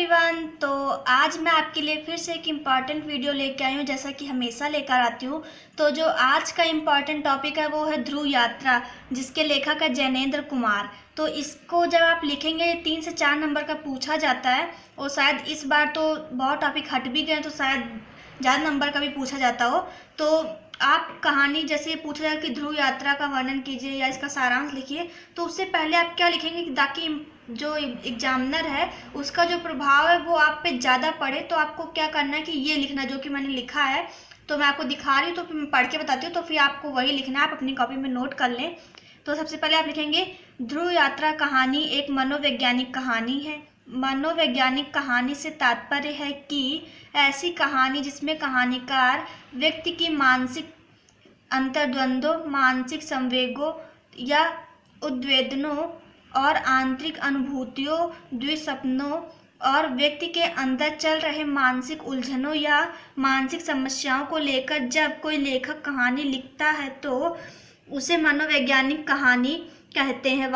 Everyone. तो आज मैं आपके लिए फिर से एक इम्पॉर्टेंट वीडियो लेके आई हूँ, जैसा कि हमेशा लेकर आती हूँ। तो जो आज का इम्पॉर्टेंट टॉपिक है वो है ध्रुव यात्रा, जिसके लेखक है जैनेंद्र कुमार। तो इसको जब आप लिखेंगे 3 से 4 नंबर का पूछा जाता है, और शायद इस बार तो बहुत टॉपिक हट भी गए, तो शायद ज़्यादा नंबर का भी पूछा जाता हो। तो आप कहानी जैसे पूछा जाए कि ध्रुव यात्रा का वर्णन कीजिए या इसका सारांश लिखिए, तो उससे पहले आप क्या लिखेंगे ताकि जो एग्जामिनर है उसका जो प्रभाव है वो आप पे ज़्यादा पड़े। तो आपको क्या करना है कि ये लिखना जो कि मैंने लिखा है, तो मैं आपको दिखा रही हूँ, तो फिर मैं पढ़ के बताती हूँ, तो फिर आपको वही लिखना है। आप अपनी कॉपी में नोट कर लें। तो सबसे पहले आप लिखेंगे, ध्रुव यात्रा कहानी एक मनोवैज्ञानिक कहानी है। मनोवैज्ञानिक कहानी से तात्पर्य है कि ऐसी कहानी जिसमें कहानीकार व्यक्ति की मानसिक अंतर्द्वंदों, मानसिक संवेगों या उद्वेदनों और आंतरिक अनुभूतियों, द्विसपनों और व्यक्ति के अंदर चल रहे मानसिक उलझनों या मानसिक समस्याओं को लेकर जब कोई लेखक कहानी लिखता है तो उसे मनोवैज्ञानिक कहानी कहते हैं।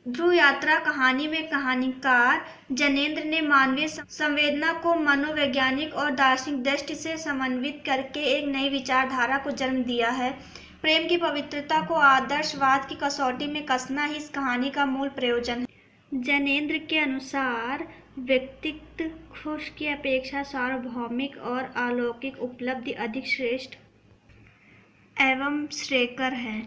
ध्रुव यात्रा कहानी में कहानीकार जैनेंद्र ने मानवीय संवेदना को मनोवैज्ञानिक और दार्शनिक दृष्टि से समन्वित करके एक नई विचारधारा को जन्म दिया है। प्रेम की पवित्रता को आदर्शवाद की कसौटी में कसना ही इस कहानी का मूल प्रयोजन है। जैनेंद्र के अनुसार व्यक्तित्व खुश की अपेक्षा सार्वभौमिक और अलौकिक उपलब्धि अधिक श्रेष्ठ एवं श्रेयकर है।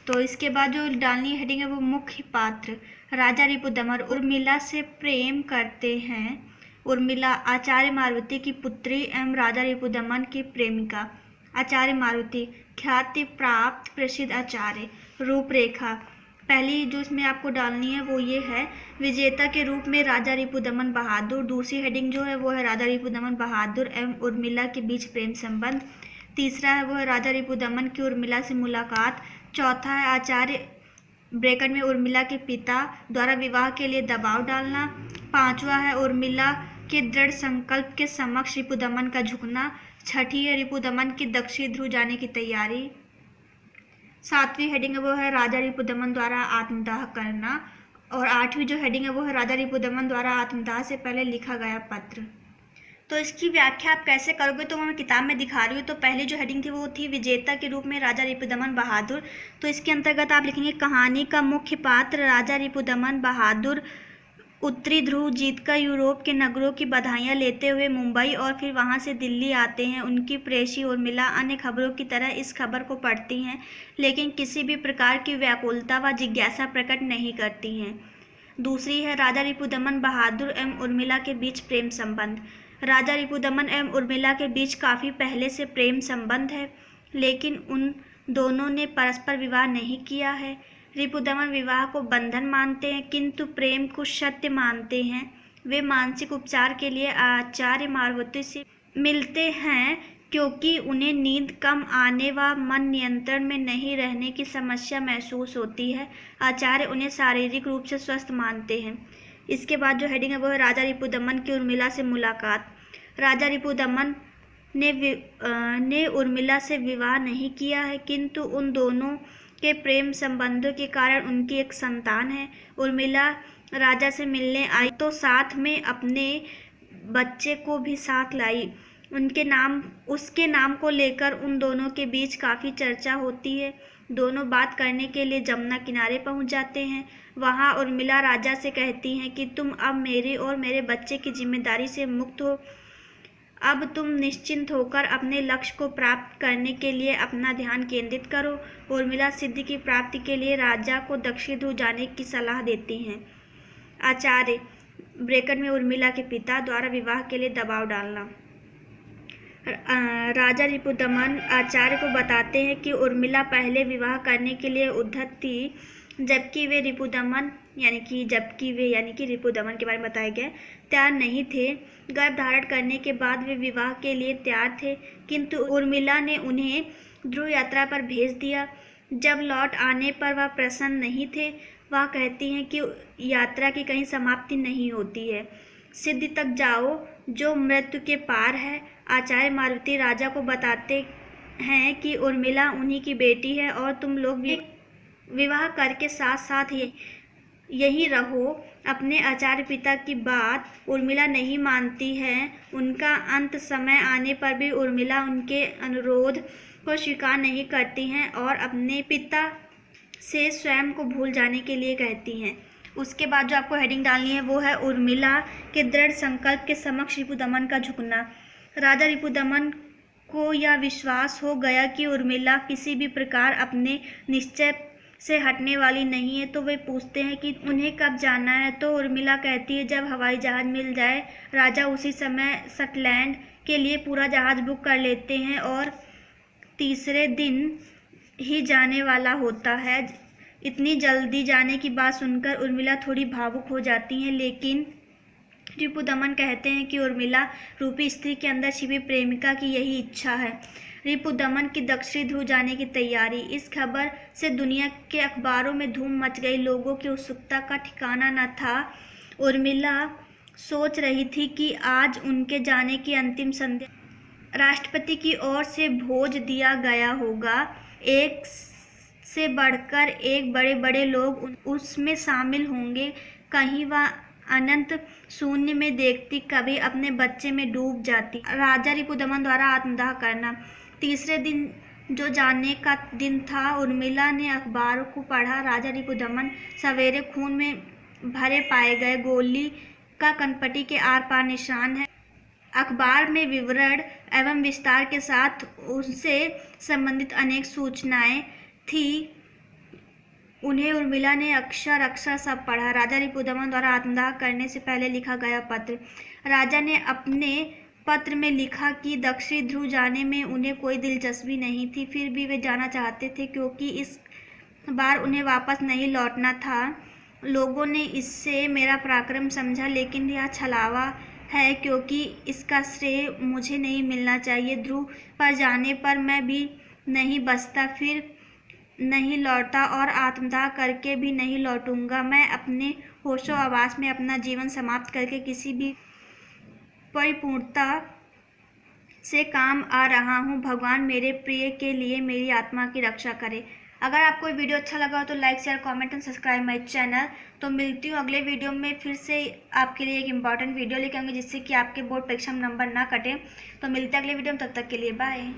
तो इसके बाद जो डालनी हेडिंग है वो मुख्य पात्र। राजा रिपुदमन उर्मिला से प्रेम करते हैं। उर्मिला आचार्य मारुति की पुत्री एवं राजा रिपुदमन की प्रेमिका। आचार्य मारुति ख्याति प्राप्त प्रसिद्ध आचार्य। रूपरेखा पहली जो इसमें आपको डालनी है वो ये है, विजेता के रूप में राजा रिपुदमन बहादुर। दूसरी हेडिंग जो है वो है राजा रिपुदमन बहादुर एवं उर्मिला के बीच प्रेम संबंध। तीसरा है वो है राजा रिपुदमन की उर्मिला से मुलाकात। चौथा है आचार्य ब्रैकेट में उर्मिला के पिता द्वारा विवाह के लिए दबाव डालना। पांचवा है उर्मिला के दृढ़ संकल्प के समक्ष रिपुदमन का झुकना। छठी है रिपुदमन की दक्षिण ध्रुव जाने की तैयारी। सातवीं हेडिंग है वो है राजा रिपुदमन द्वारा आत्मदाह करना। और आठवीं जो हेडिंग है वो है राजा रिपुदमन द्वारा आत्मदाह से पहले लिखा गया पत्र। तो इसकी व्याख्या आप कैसे करोगे तो मैं किताब में दिखा रही हूँ। तो पहली जो हेडिंग थी वो थी विजेता के रूप में राजा रिपुदमन बहादुर। तो इसके अंतर्गत आप लिखेंगे कहानी का मुख्य पात्र राजा रिपुदमन बहादुर उत्तरी ध्रुव जीतकर यूरोप के नगरों की बधाइयाँ लेते हुए मुंबई और फिर वहाँ से दिल्ली आते हैं। उनकी प्रेयसी उर्मिला अन्य खबरों की तरह इस खबर को पढ़ती हैं, लेकिन किसी भी प्रकार की व्याकुलता व जिज्ञासा प्रकट नहीं करती हैं। दूसरी है राजा रिपुदमन बहादुर एवं उर्मिला के बीच प्रेम संबंध। राजा रिपुदमन एवं उर्मिला के बीच काफ़ी पहले से प्रेम संबंध है, लेकिन उन दोनों ने परस्पर विवाह नहीं किया है। रिपुदमन विवाह को बंधन मानते हैं, किंतु प्रेम को सत्य मानते हैं। वे मानसिक उपचार के लिए आचार्य मारुति से मिलते हैं, क्योंकि उन्हें नींद कम आने व मन नियंत्रण में नहीं रहने की समस्या महसूस होती है। आचार्य उन्हें शारीरिक रूप से स्वस्थ मानते हैं। इसके बाद जो हेडिंग है वो है राजा रिपुदमन की उर्मिला से मुलाकात। राजा रिपुदमन ने उर्मिला से विवाह नहीं किया है, किंतु उन दोनों के प्रेम संबंधों के कारण उनकी एक संतान है। उर्मिला राजा से मिलने आई तो साथ में अपने बच्चे को भी साथ लाई। उसके नाम को लेकर उन दोनों के बीच काफ़ी चर्चा होती है। दोनों बात करने के लिए जमुना किनारे पहुंच जाते हैं। वहां उर्मिला राजा से कहती हैं कि तुम अब मेरे और मेरे बच्चे की जिम्मेदारी से मुक्त हो। अब तुम निश्चिंत होकर अपने लक्ष्य को प्राप्त करने के लिए अपना ध्यान केंद्रित करो। उर्मिला सिद्धि की प्राप्ति के लिए राजा को दक्षिण ध्रुव जाने की सलाह देती हैं। आचार्य ब्रैकेट में उर्मिला के पिता द्वारा विवाह के लिए दबाव डालना। राजा रिपुदमन आचार्य को बताते हैं कि उर्मिला पहले विवाह करने के लिए उद्धत थी, जबकि वे रिपुदमन के बारे में बताया गया तैयार नहीं थे। गर्भ धारण करने के बाद वे विवाह के लिए तैयार थे, किंतु उर्मिला ने उन्हें ध्रुव यात्रा पर भेज दिया। जब लौट आने पर वह प्रसन्न नहीं थे। वह कहती हैं कि यात्रा की कहीं समाप्ति नहीं होती है। सिद्धि तक जाओ जो मृत्यु के पार है। आचार्य मारुति राजा को बताते हैं कि उर्मिला उन्हीं की बेटी है और तुम लोग भी विवाह करके साथ साथ ही यहीं रहो। अपने आचार्य पिता की बात उर्मिला नहीं मानती है। उनका अंत समय आने पर भी उर्मिला उनके अनुरोध को स्वीकार नहीं करती हैं और अपने पिता से स्वयं को भूल जाने के लिए कहती हैं। उसके बाद जो आपको हेडिंग डालनी है वो है उर्मिला के दृढ़ संकल्प के समक्ष रिपुदमन का झुकना। राजा रिपुदमन को यह विश्वास हो गया कि उर्मिला किसी भी प्रकार अपने निश्चय से हटने वाली नहीं है, तो वे पूछते हैं कि उन्हें कब जाना है। तो उर्मिला कहती है जब हवाई जहाज़ मिल जाए। राजा उसी समय स्कॉटलैंड के लिए पूरा जहाज़ बुक कर लेते हैं और तीसरे दिन ही जाने वाला होता है। इतनी जल्दी जाने की बात सुनकर उर्मिला थोड़ी भावुक हो जाती हैं, लेकिन रिपुदमन कहते हैं कि उर्मिला रूपी स्त्री के अंदर छिपी प्रेमिका की यही इच्छा है। रिपुदमन की दक्षिणी ध्रुव जाने की तैयारी। इस खबर से दुनिया के अखबारों में धूम मच गई। लोगों की उत्सुकता का ठिकाना न था। उर्मिला सोच रही थी कि आज उनके जाने की अंतिम संध्या। राष्ट्रपति की ओर से भोज दिया गया होगा। एक से बढ़कर एक बड़े बड़े लोग उसमें शामिल होंगे। कहीं वह अनंत शून्य में देखती, कभी अपने बच्चे में डूब जाती। राजा रिपुदमन द्वारा आत्मदाह करना। तीसरे दिन जो जानने का दिन था, उर्मिला ने अखबार को पढ़ा। राजा रिपुदमन सवेरे खून में भरे पाए गए। गोली का कनपटी के आर पार निशान है। अखबार में विवरण एवं विस्तार के साथ उससे संबंधित अनेक सूचनाएं थी। उन्हें उर्मिला ने अक्षर अक्षर सब पढ़ा। राजा रिपुदमन द्वारा आत्मदाह करने से पहले लिखा गया पत्र। राजा ने अपने पत्र में लिखा कि दक्षिणी ध्रुव जाने में उन्हें कोई दिलचस्पी नहीं थी, फिर भी वे जाना चाहते थे क्योंकि इस बार उन्हें वापस नहीं लौटना था। लोगों ने इससे मेरा पराक्रम समझा, लेकिन यह छलावा है क्योंकि इसका श्रेय मुझे नहीं मिलना चाहिए। ध्रुव पर जाने पर मैं भी नहीं बचता, फिर नहीं लौटा और आत्मदाह करके भी नहीं लौटूंगा। मैं अपने होशो आवास में अपना जीवन समाप्त करके किसी भी परिपूर्णता से काम आ रहा हूँ। भगवान मेरे प्रिय के लिए मेरी आत्मा की रक्षा करे। अगर आपको ये वीडियो अच्छा लगा हो तो like share comment and subscribe my channel. तो मिलती हूँ अगले वीडियो में। फिर से आपके लिए एक इम्पॉर्टेंट वीडियो लेके आऊँगी जिससे कि आपके बोर्ड परीक्षा में नंबर ना कटे। तो मिलते हैं अगले वीडियो में, तब तक के लिए बाय।